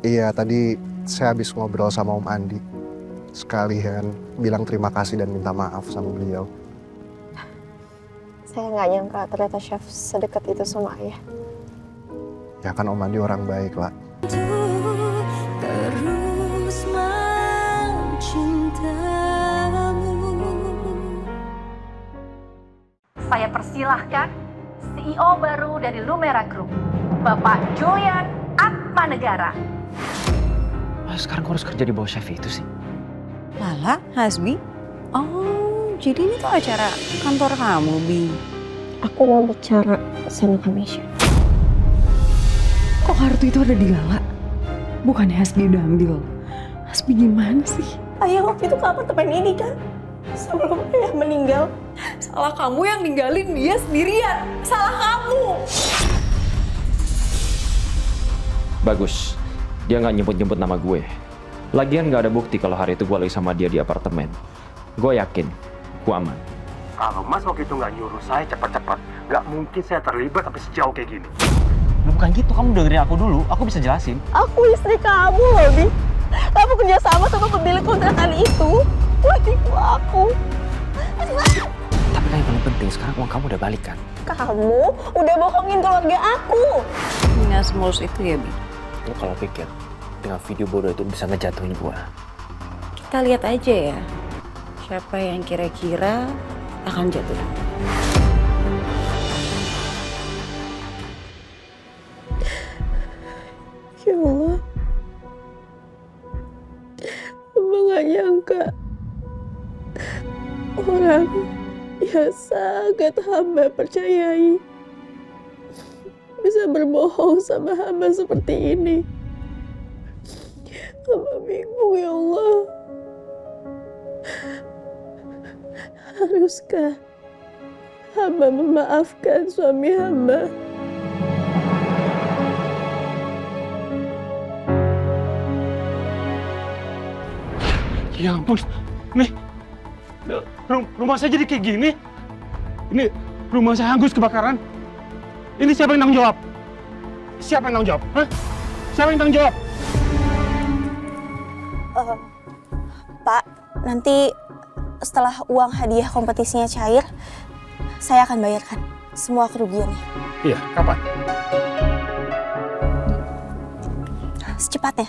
Iya, tadi saya habis ngobrol sama Om Andi. Sekalian bilang terima kasih dan minta maaf sama beliau. Saya nggak nyangka ternyata chef sedekat itu sama ayah. Ya kan Om Andi orang baik, Lah. Terus mencintamu. Saya persilahkan CEO baru dari Lumera Group, Bapak Joyan Atmanegara. Sekarang kok harus kerja di bawah chef itu sih? Lala, Hasbi? Oh, jadi ini tuh acara kantor kamu, Bi? Aku mau bicara sama Kamesha. Kok kartu itu ada di Lala? Bukannya Hasbi udah ambil? Hasbi gimana sih? Ayah waktu itu ke apartemen ini kan? Sebelum ayah meninggal. Salah kamu yang ninggalin dia sendirian. Salah kamu. Bagus, dia nggak nyebut-nyebut nama gue. Lagian nggak ada bukti kalau hari itu gue lagi sama dia di apartemen. Gue yakin, gue aman. Kalau Mas waktu itu nggak nyuruh saya cepat-cepat, nggak mungkin saya terlibat sampai sejauh kayak gini. Bukan gitu, kamu dengerin aku dulu. Aku bisa jelasin. Aku istri kamu loh, Bi. Kamu kerja sama pemilik kontrakan itu. Wadiku aku. Tapi kan yang paling penting sekarang uang kamu udah balik kan? Kamu udah bohongin keluarga aku. Nggak semulus itu ya, Bi? Lo kalau pikir dengan video bodoh itu bisa ngejatuhin gue. Kita lihat aja ya. Siapa yang kira-kira akan jatuh. Ya Allah. Hamba gak nyangka. Orang yang sangat hamba percayai bisa berbohong sama hamba seperti ini. Hamba bingung ya Allah. Haruskah hamba memaafkan suami hamba? Ya ampun, nih rumah saya jadi kayak gini. Ini rumah saya hangus kebakaran. Ini siapa yang tanggung jawab? Siapa yang tanggung jawab? Hah? Siapa yang tanggung jawab? Pak, nanti setelah uang hadiah kompetisinya cair, saya akan bayarkan semua kerugiannya. Iya, kapan? Secepatnya.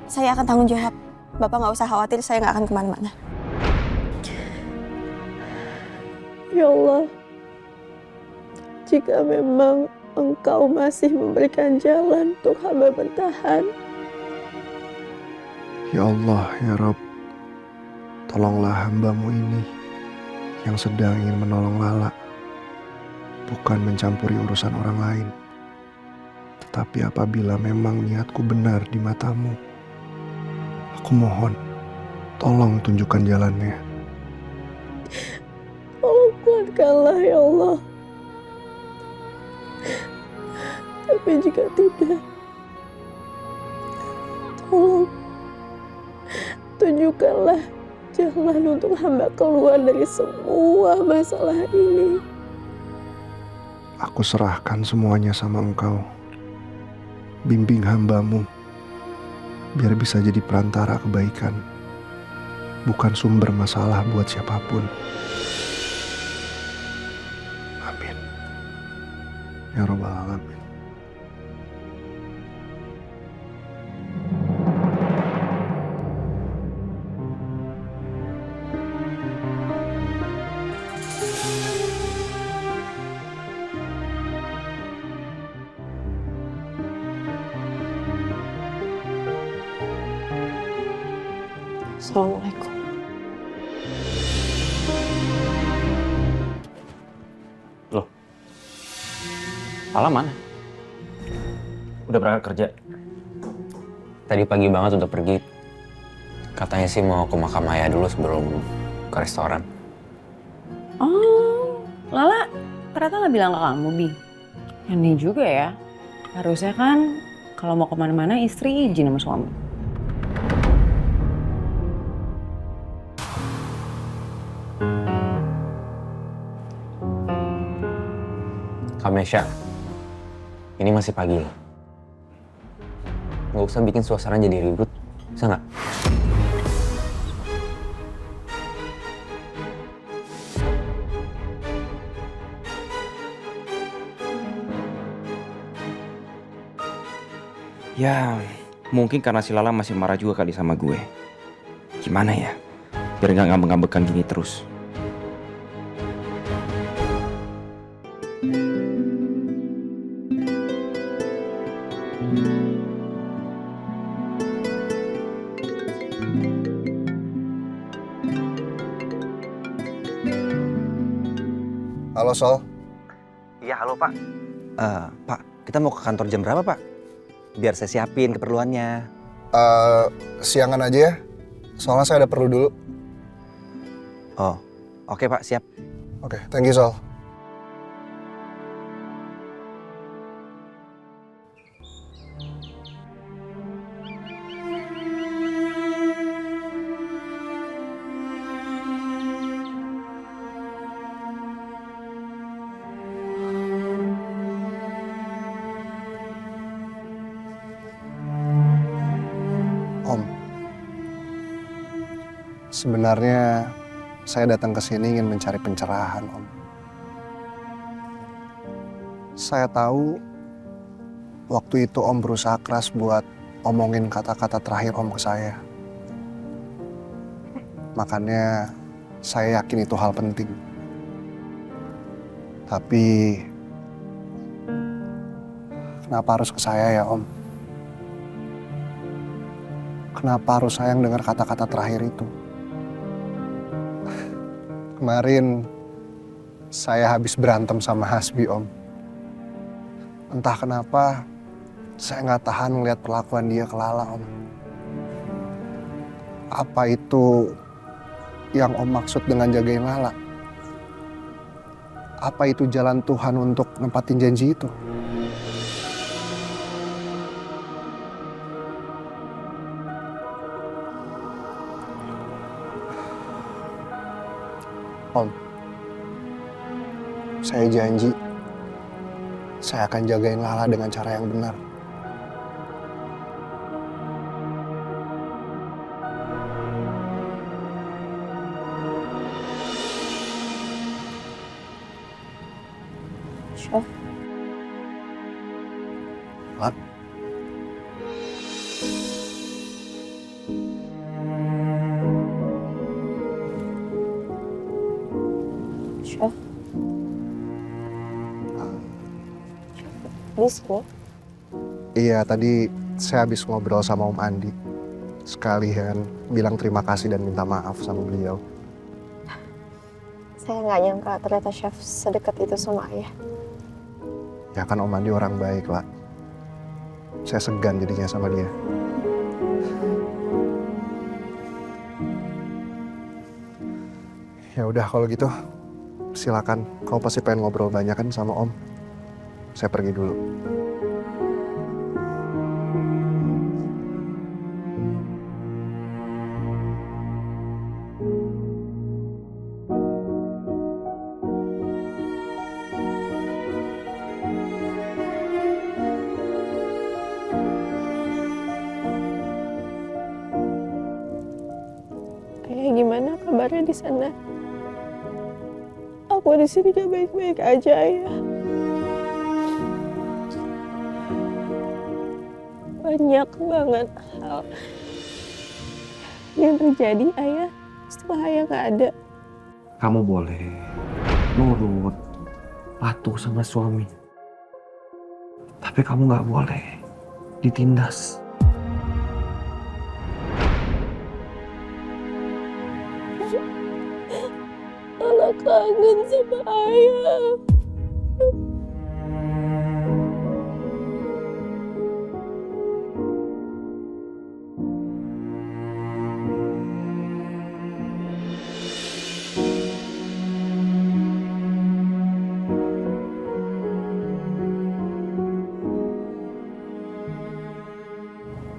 Saya akan tanggung jawab. Bapak nggak usah khawatir, saya nggak akan kemana-mana. Ya Allah, jika memang Engkau masih memberikan jalan untuk hamba bertahan, Ya Allah, ya Rob, tolonglah hamba-Mu ini yang sedang ingin menolong Lala, bukan mencampuri urusan orang lain. Tetapi apabila memang niatku benar di mata-Mu, aku mohon, tolong tunjukkan jalannya. tolong kuatkanlah ya Allah. Tapi jika tidak, tolong tunjukkanlah jalan untuk hamba keluar dari semua masalah ini. Aku serahkan semuanya sama Engkau. Bimbing hamba-Mu, biar bisa jadi perantara kebaikan, bukan sumber masalah buat siapapun. Amin. Ya Rabbal Alamin. Assalamualaikum. Loh, Lala mana? Udah berangkat kerja? Tadi pagi banget udah pergi. Katanya sih mau ke makam ayah dulu sebelum ke restoran. Oh, Lala ternyata nggak bilang ke kamu, Bi. Aneh juga ya. Harusnya kan kalau mau kemana-mana istri izin sama suami. Kamesha, ini masih pagi. nggak usah bikin suasana jadi ribut, bisa nggak? Ya, mungkin karena si Lala masih marah juga kali sama gue. Gimana ya? Biar nggak ngambek-ngambekan gini terus. Halo Sol. Iya, halo Pak. Pak, kita mau ke kantor jam berapa Pak? Biar saya siapin keperluannya. Siangan aja ya. Soalnya saya ada perlu dulu. Oh, oke Pak, siap. Oke, thank you Sol. Om, sebenarnya saya datang ke sini ingin mencari pencerahan, Om. Saya tahu waktu itu Om berusaha keras buat omongin kata-kata terakhir Om ke saya. Makanya saya yakin itu hal penting. Tapi kenapa harus ke saya ya, Om? Kenapa harus saya yang dengar kata-kata terakhir itu? Kemarin saya habis berantem sama Hasbi, Om. Entah kenapa saya nggak tahan melihat perlakuan dia ke Lala, Om. Apa itu yang Om maksud dengan jagain Lala? Apa itu jalan Tuhan untuk nempatin janji itu? Om, saya janji saya akan jagain Lala dengan cara yang benar. Chef, Lan, Chef. Please, kok. iya tadi saya habis ngobrol sama Om Andi. Sekalian bilang terima kasih dan minta maaf sama beliau. Saya nggak nyangka ternyata Chef sedekat itu sama ayah. Ya kan Om Andi orang baik, lah. Saya segan jadinya sama dia. Ya udah kalau gitu, silakan. Kau pasti pengen ngobrol banyak kan sama Om. Saya pergi dulu. Ayah, gimana kabarnya di sana? Aku di sini gak baik-baik aja, Ayah. Banyak banget hal yang terjadi, Ayah, setelah Ayah gak ada. Kamu boleh nurut, patuh sama suami. Tapi kamu nggak boleh ditindas. Lala kangen sama Ayah.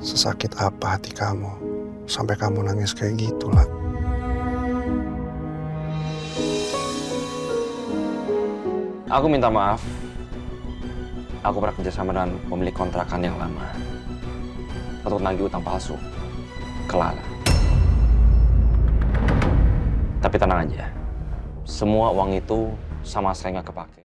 Sesakit apa hati kamu sampai kamu nangis kayak gitu, lah. Aku minta maaf. Aku pernah kerjasama dengan pemilik kontrakan yang lama. untuk nagih utang palsu ke Lala. Tapi tenang aja, semua uang itu sama sekali nggak kepake.